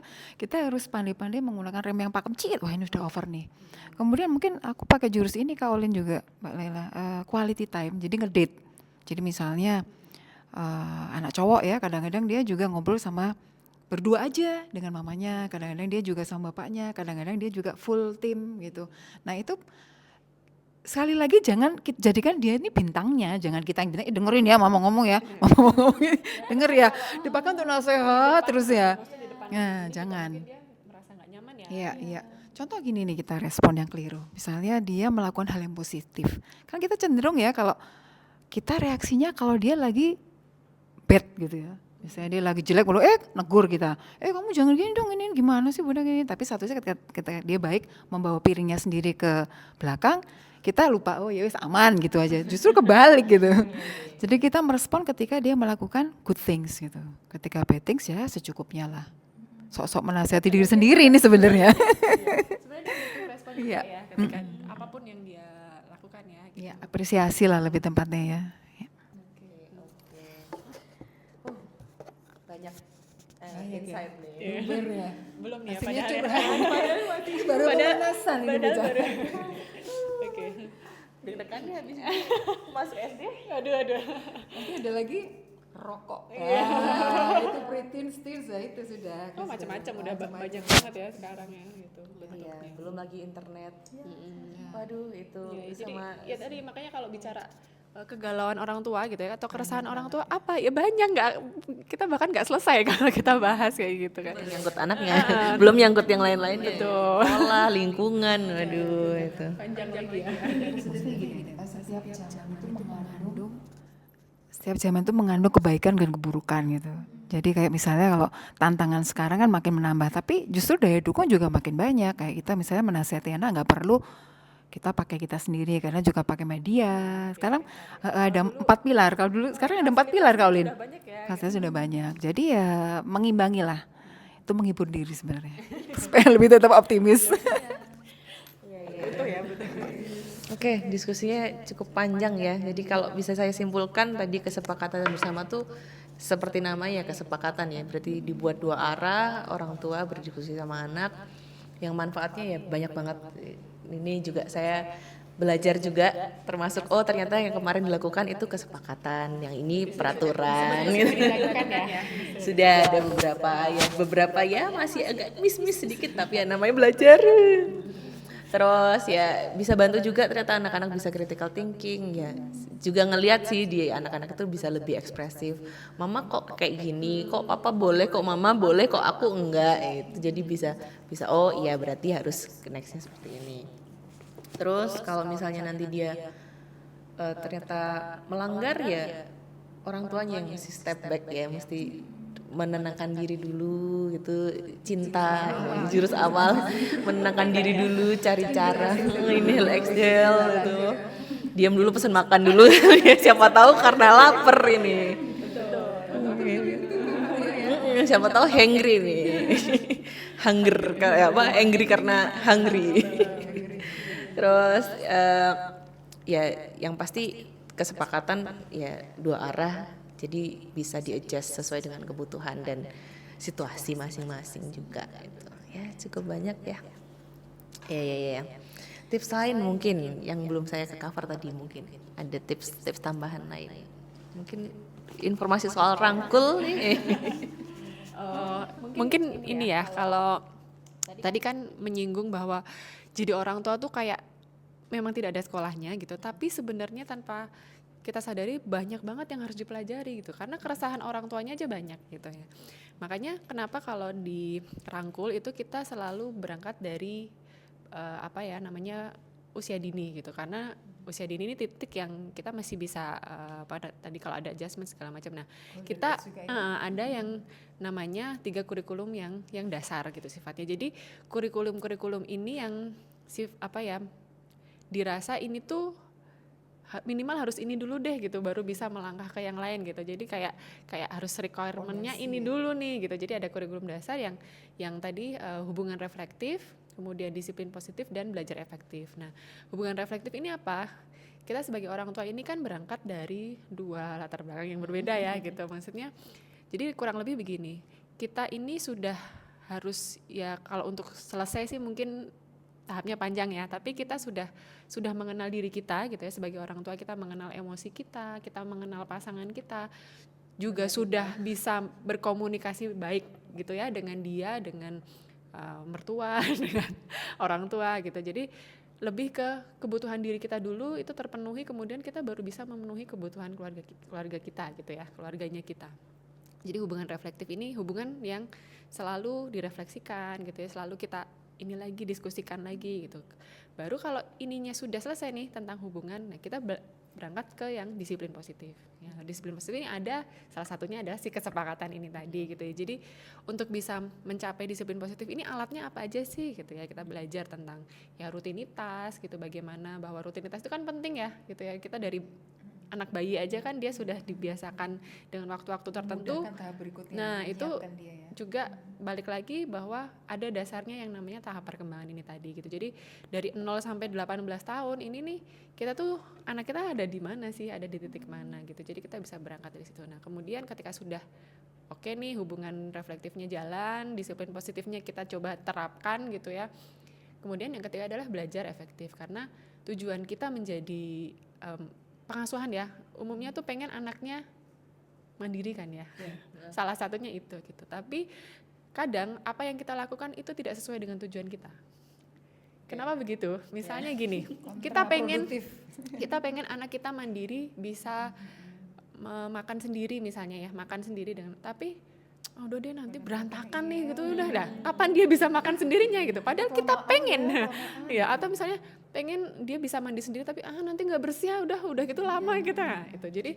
harus pandai-pandai menggunakan rem yang pakem cit, wah ini udah over nih. Kemudian mungkin aku pakai jurus ini Kak Olin juga, Mbak Lela, quality time, jadi ngedate. Jadi misalnya anak cowok ya, kadang-kadang dia juga ngobrol sama berdua aja dengan mamanya, kadang-kadang dia juga sama bapaknya, kadang-kadang dia juga full tim gitu. Nah itu sekali lagi jangan jadikan dia ini bintangnya, jangan kita yang bintang, dengerin ya mama ngomong ya, mama ngomong denger ya, dipakai untuk nasihat terus ya. Nah jangan. Dia merasa nggak nyaman ya. Iya. Contoh gini nih, kita respon yang keliru. Misalnya dia melakukan hal yang positif. Kan kita cenderung ya kalau kita reaksinya kalau dia lagi bad gitu ya. Misalnya dia lagi jelek, lalu negur kita. Kamu jangan gini dong, ini gimana sih bunda gini. Tapi satu saat ketika dia baik membawa piringnya sendiri ke belakang, kita lupa, oh ya wis aman gitu aja. Justru kebalik gitu. Jadi kita merespon ketika dia melakukan good things gitu. Ketika bad things ya secukupnya lah. Sok-sok menasihati diri sendiri ini sebenarnya. Sebenarnya dia butuh respon juga Iya. ya ketika apapun yang dia lakukan ya. Gitu. Ya, apresiasi lah lebih tempatnya ya. Banyak insight nih. Belum ya Pastinya padahal. baru Padahal- pemanasan ini Padahal bicara. baru. Oke. Deg-degannya habis masuk SD. Aduh. Nanti ada lagi rokok. Itu preteen stage ya itu sudah. Oh macam-macam udah banyak banget ya sekarang ya gitu. Iya, belum lagi internet. Waduh, itu Ya, jadi sama ya tadi makanya kalau bicara kegalauan orang tua gitu ya atau keresahan orang tua apa ya banyak, nggak kita bahkan nggak selesai kalau kita bahas kayak gitu kan. nyangkut anaknya, belum nyangkut yang lain-lainnya. Betul. Sekolah, lingkungan, waduh itu. Panjang lagi ya. Setiap zaman itu mengandung kebaikan dan keburukan gitu. Jadi kayak misalnya kalau tantangan sekarang kan makin menambah, tapi justru daya dukung juga makin banyak. Kayak kita misalnya menasihati anak nggak perlu kita pakai kita sendiri, karena juga pakai media. Sekarang ada 4 pilar. Kalau dulu sekarang ada 4 pilar Kak Ulin. Udah banyak ya. Fasilitas sudah banyak. Jadi ya mengimbangi lah. Itu menghibur diri sebenarnya. Supaya lebih tetap optimis. Betul ya, betul. Oke, diskusinya cukup panjang ya. Jadi kalau bisa saya simpulkan tadi kesepakatan bersama tuh seperti namanya kesepakatan ya. Berarti dibuat dua arah, orang tua berdiskusi sama anak. Yang manfaatnya ya banyak banget. Ini juga saya belajar juga, termasuk oh ternyata yang kemarin dilakukan itu kesepakatan, yang ini peraturan gitu. Sudah ada beberapa ya masih agak miss sedikit, tapi ya namanya belajar. Terus ya bisa bantu juga ternyata anak-anak bisa critical thinking ya. Juga ngelihat sih di anak-anak itu bisa lebih ekspresif. Mama kok kayak gini, kok papa boleh, kok mama boleh, kok aku enggak. Itu jadi bisa oh iya berarti harus nextnya seperti ini. Terus kalau misalnya nanti dia ternyata melanggar ya orang tuanya yang mesti step back ya, mesti menenangkan diri dulu gitu, cinta jurus awal menenangkan diri dulu, cari cara inhale exhale gitu, diam dulu pesen makan dulu siapa tahu karena lapar ini, siapa tahu hungry nih hunger kayak apa, angry karena hungry. Terus ya yang pasti kesepakatan ya dua arah. Jadi bisa di-adjust sesuai dengan kebutuhan dan situasi masing-masing juga gitu. Ya cukup banyak ya. Ya. Tips lain mungkin yang belum saya ke cover tadi, mungkin ada tips tambahan lain. Mungkin informasi soal rangkul nih. Mungkin ini ya kalau tadi kan menyinggung bahwa jadi orang tua tuh kayak memang tidak ada sekolahnya gitu, tapi sebenarnya tanpa kita sadari banyak banget yang harus dipelajari gitu, karena keresahan orang tuanya aja banyak gitu ya. Makanya kenapa kalau di rangkul itu kita selalu berangkat dari usia dini gitu, karena usia dini ini titik yang kita masih bisa tadi kalau ada adjustment segala macam. Nah kita ada yang namanya 3 kurikulum yang dasar gitu sifatnya. Jadi kurikulum ini yang dirasa ini tuh minimal harus ini dulu deh gitu, baru bisa melangkah ke yang lain gitu. Jadi kayak harus requirement-nya ini dulu nih gitu. Jadi ada kurikulum dasar yang tadi hubungan reflektif, kemudian disiplin positif dan belajar efektif. Nah, hubungan reflektif ini apa? Kita sebagai orang tua ini kan berangkat dari dua latar belakang yang berbeda ya gitu. Maksudnya jadi kurang lebih begini, kita ini sudah harus ya, kalau untuk selesai sih mungkin tahapnya panjang ya, tapi kita sudah mengenal diri kita gitu ya, sebagai orang tua kita mengenal emosi kita mengenal pasangan kita, juga sudah bisa berkomunikasi baik gitu ya dengan dia, dengan mertua, dengan orang tua gitu. Jadi lebih ke kebutuhan diri kita dulu itu terpenuhi, kemudian kita baru bisa memenuhi kebutuhan keluarga kita gitu ya, keluarganya kita. Jadi hubungan reflektif ini hubungan yang selalu direfleksikan gitu ya, selalu kita ini lagi diskusikan lagi gitu. Baru kalau ininya sudah selesai nih tentang hubungan, nah kita berangkat ke yang disiplin positif. Ya, disiplin positif ini ada, salah satunya adalah si kesepakatan ini tadi gitu ya. Jadi untuk bisa mencapai disiplin positif ini alatnya apa aja sih gitu ya. Kita belajar tentang ya rutinitas gitu, bagaimana bahwa rutinitas itu kan penting ya gitu ya. Kita dari anak bayi aja kan dia sudah dibiasakan dengan waktu-waktu tertentu. Nah itu dia ya. Juga balik lagi bahwa ada dasarnya yang namanya tahap perkembangan ini tadi gitu. Jadi dari 0 sampai 18 tahun ini nih, kita tuh anak kita ada di mana sih, ada di titik mana gitu. Jadi kita bisa berangkat dari situ. Nah kemudian ketika sudah oke nih hubungan reflektifnya jalan, disiplin positifnya kita coba terapkan gitu ya. Kemudian yang ketiga adalah belajar efektif, karena tujuan kita menjadi pengasuhan ya, umumnya tuh pengen anaknya mandiri kan ya, salah satunya itu gitu. Tapi kadang apa yang kita lakukan itu tidak sesuai dengan tujuan kita. Kenapa begitu? Misalnya gini, kita pengen anak kita mandiri, bisa makan sendiri misalnya ya, makan sendiri dengan, tapi udah deh nanti berantakan nih gitu, udah dah kapan dia bisa makan sendirinya gitu, padahal kita pengen ya, atau misalnya pengen dia bisa mandi sendiri tapi nanti nggak bersih ya, udah gitu lama kita itu. Jadi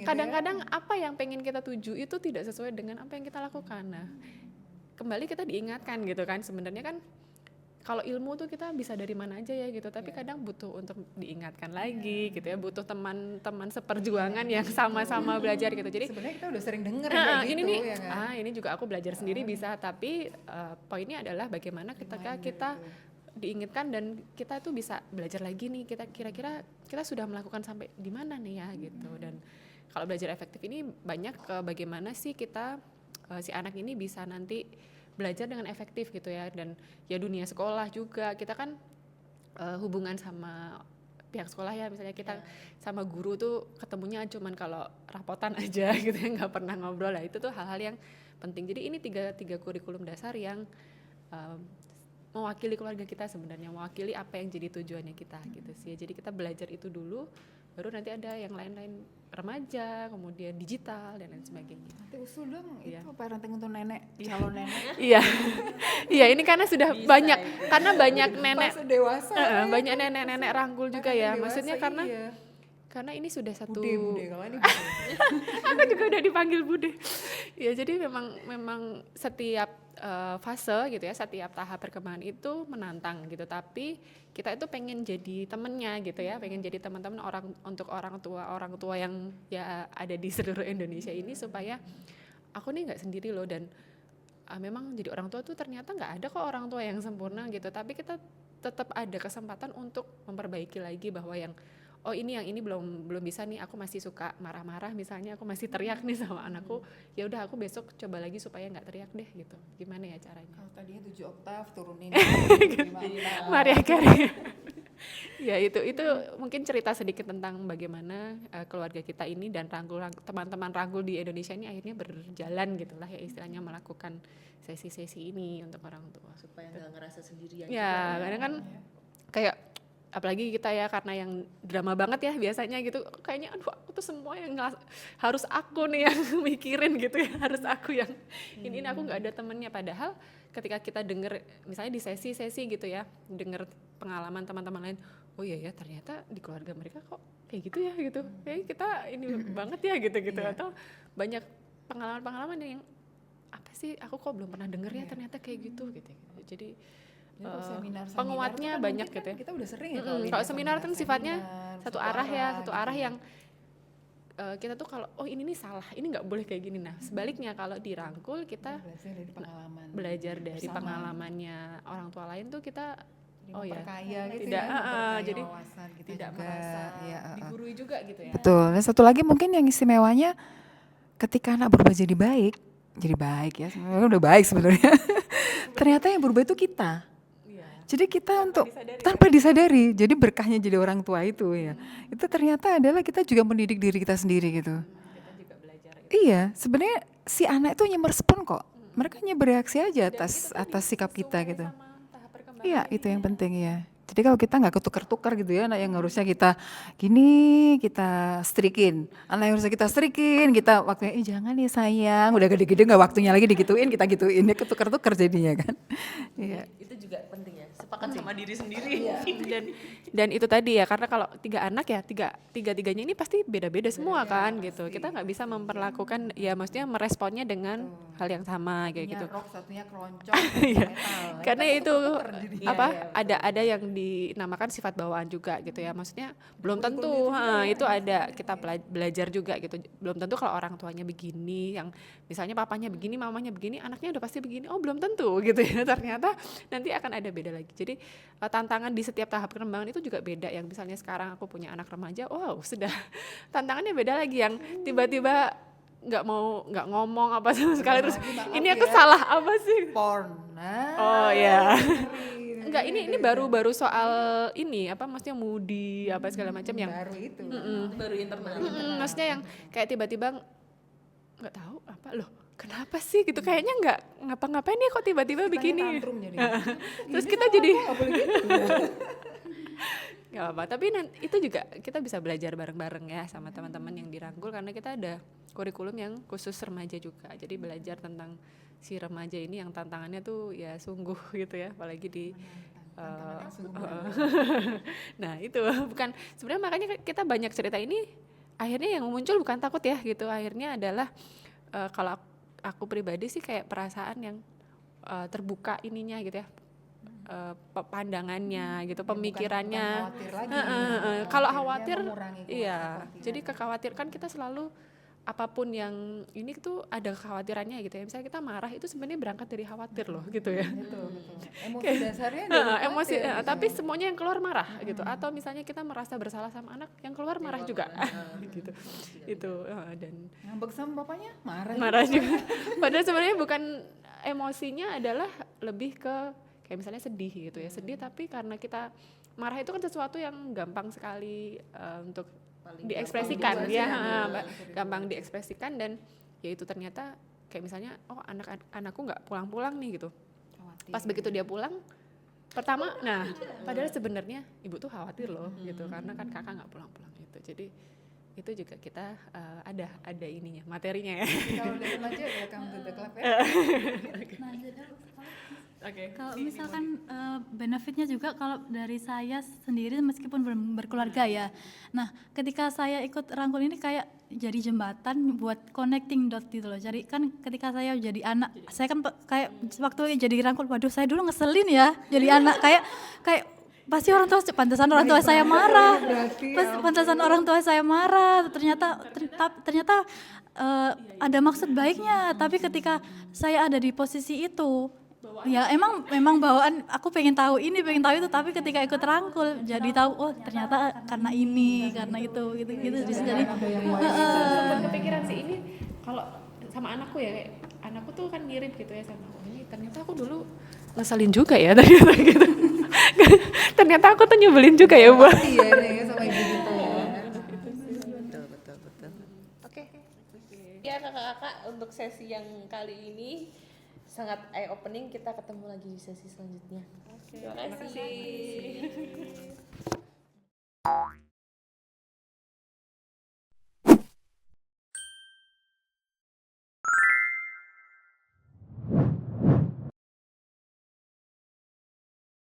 kadang-kadang apa yang pengen kita tuju itu tidak sesuai dengan apa yang kita lakukan. Nah kembali kita diingatkan gitu kan, sebenarnya kan kalau ilmu tuh kita bisa dari mana aja ya gitu, tapi kadang butuh untuk diingatkan lagi gitu ya, butuh teman-teman seperjuangan yang sama-sama belajar gitu. Jadi sebenarnya kita udah sering dengar kayak ini gitu nih, ya kan? ini juga aku belajar sendiri bisa, tapi poinnya adalah bagaimana ketika kita diingatkan dan kita tuh bisa belajar lagi nih, kita kira-kira kita sudah melakukan sampai di mana nih ya gitu. Dan kalau belajar efektif ini banyak bagaimana sih kita si anak ini bisa nanti belajar dengan efektif gitu ya. Dan ya dunia sekolah juga kita kan hubungan sama pihak sekolah ya, misalnya kita sama guru tuh ketemunya cuman kalau rapotan aja gitu ya, nggak pernah ngobrol lah. Itu tuh hal-hal yang penting. Jadi ini tiga kurikulum dasar yang mewakili keluarga kita sebenarnya, mewakili apa yang jadi tujuannya kita gitu sih. Jadi kita belajar itu dulu, baru nanti ada yang lain-lain, remaja, kemudian digital dan lain sebagainya. Nanti usul dong itu parenting untuk nenek, calon nenek. Iya ini karena sudah bisa, banyak itu. Karena banyak nenek dewasa, banyak nenek-nenek rangkul juga ya, dewasa, maksudnya karena karena ini sudah satu bude kalau ini aku juga udah dipanggil bude ya. Jadi memang setiap fase gitu ya, setiap tahap perkembangan itu menantang gitu, tapi kita itu pengen jadi temennya gitu ya, pengen jadi teman-teman untuk orang tua yang ya ada di seluruh Indonesia ini, supaya aku nih nggak sendiri loh. Dan memang jadi orang tua tuh ternyata nggak ada kok orang tua yang sempurna gitu, tapi kita tetap ada kesempatan untuk memperbaiki lagi, bahwa yang yang ini belum bisa nih, aku masih suka marah-marah misalnya, aku masih teriak nih sama anakku, ya udah aku besok coba lagi supaya nggak teriak deh gitu. Gimana ya caranya? Kalau tadinya 7 oktav turunin Maria Carey. Ya itu mungkin cerita sedikit tentang bagaimana keluarga kita ini dan teman-teman rangkul di Indonesia ini akhirnya berjalan gitulah ya, istilahnya melakukan sesi-sesi ini untuk orang tua supaya nggak ngerasa sendirian. Ya kadang kan kayak apalagi kita ya, karena yang drama banget ya biasanya gitu, kayaknya aduh aku tuh semua yang harus aku nih yang mikirin gitu ya, harus aku yang ini aku nggak ada temennya. Padahal ketika kita denger misalnya di sesi-sesi gitu ya, denger pengalaman teman-teman lain, oh iya ya ternyata di keluarga mereka kok kayak gitu ya gitu, kayak kita ini banget ya gitu-gitu. Atau banyak pengalaman-pengalaman yang apa sih aku kok belum pernah denger ya ternyata kayak gitu. Jadi penguatnya kan banyak gitu ya. Kita udah sering ya kalau seminar kan sifatnya satu arah ya, satu arah yang kita tuh kalau ini nih salah, ini nggak boleh kayak gini. Nah sebaliknya kalau dirangkul kita belajar dari pengalamannya orang tua lain tuh kita memperkaya gitu tidak ya, memperkaya jadi wawasan kita tidak juga, merasa ya, digurui juga gitu ya. betul. Dan satu lagi mungkin yang istimewanya ketika anak berubah jadi baik ya, sebenarnya udah baik sebenarnya. Ternyata yang berubah itu kita. Jadi kita tanpa disadari, jadi berkahnya jadi orang tua itu ya. Itu ternyata adalah kita juga mendidik diri kita sendiri gitu. Kita juga belajar gitu. Iya, sebenarnya si anak itu hanya merespon kok. Mereka hanya bereaksi aja atas sikap kita gitu. Iya, itu yang penting ya. Jadi kalau kita nggak ketukar-tukar gitu ya, anak yang harusnya kita gini, kita setrikin. Anak yang harusnya kita setrikin, kita waktunya, jangan nih sayang, udah gede-gede nggak waktunya lagi digituin, kita gituin, ya ketukar-tukar jadinya kan. Iya. Itu juga penting ya, sepakat sama diri sendiri. Dan itu tadi ya, karena kalau 3 anak ya tiga-tiganya ini pasti beda-beda semua kan gitu. Kita nggak bisa memperlakukan ya, maksudnya meresponnya dengan hal yang sama kayak gitu. Rok satunya keroncong, metal. Karena itu ada yang dinamakan sifat bawaan juga gitu ya, maksudnya belum tentu itu ada kita belajar juga gitu, belum tentu kalau orang tuanya begini, yang misalnya papanya begini mamanya begini, anaknya udah pasti begini, belum tentu gitu ya. Ternyata nanti akan ada beda lagi. Jadi tantangan di setiap tahap perkembangan itu juga beda. Yang misalnya sekarang aku punya anak remaja, sudah tantangannya beda lagi, yang tiba-tiba nggak ngomong apa sama sekali, terus ini aku salah apa sih? Ya. Enggak, ini baru soal ini apa, maksudnya moody apa segala macam yang baru itu. Baru internal. Maksudnya yang kayak tiba-tiba nggak tahu apa loh, kenapa sih gitu, kayaknya nggak ngapa-ngapain ya kok tiba-tiba begini. Terus kita jadi nggak apa, tapi itu juga kita bisa belajar bareng-bareng ya sama teman-teman yang dirangkul, karena kita ada kurikulum yang khusus remaja juga. Jadi belajar tentang si remaja ini yang tantangannya tuh ya sungguh gitu ya, apalagi di nah itu bukan, sebenarnya makanya kita banyak cerita ini akhirnya yang muncul bukan takut ya gitu, akhirnya adalah kalau aku pribadi sih kayak perasaan yang terbuka ininya gitu ya, pandangannya gitu, pemikirannya. Kalau khawatir jadi kekhawatiran kita selalu apapun yang ini tuh ada kekhawatirannya gitu ya. Misalnya kita marah itu sebenarnya berangkat dari khawatir loh gitu ya. Betul. Emosi dasarnya emosi, tapi semuanya yang keluar marah gitu. Atau misalnya kita merasa bersalah sama anak, yang keluar marah juga. Gitu. Itu dan ngambek sama bapaknya marah juga. Padahal sebenarnya bukan, emosinya adalah lebih ke kayak misalnya sedih gitu ya. Sedih tapi karena kita marah itu kan sesuatu yang gampang sekali untuk diekspresikan gampang diekspresikan, dan ya itu ternyata kayak misalnya anakku nggak pulang-pulang nih gitu. Pas begitu dia pulang pertama, padahal sebenarnya ibu tuh khawatir loh gitu, karena kan kakak nggak pulang-pulang gitu. Jadi itu juga kita ada ininya, materinya ya. Kalau udah remaja welcome to the club ya. Nah, kalau misalkan benefitnya juga kalau dari saya sendiri meskipun belum berkeluarga ya. Nah, ketika saya ikut rangkul ini kayak jadi jembatan buat connecting dot gitu loh. Jadi kan ketika saya jadi anak, saya kan kayak waktu jadi rangkul, waduh saya dulu ngeselin ya jadi anak, kayak pasti orang tua, pantesan orang tua saya marah. Pantesan orang tua saya marah. Ternyata ada maksud baiknya, tapi ketika saya ada di posisi itu, ya memang bawaan aku pengen tahu ini, pengen tahu itu, tapi ketika ikut rangkul jadi tahu ternyata karena ini, karena itu gitu. Jadi kepikiran sih ini kalau sama anakku ya, kayak anakku tuh kan mirip gitu ya sama aku. Ini ternyata aku dulu ngeselin juga ya ternyata gitu. Ternyata aku tuh nyebelin juga ya, Bu. Iya sama ibu kita ya. Betul. Oke. Ya kakak-kakak, untuk sesi yang kali ini sangat eye opening. Kita ketemu lagi di sesi selanjutnya. Terima kasih.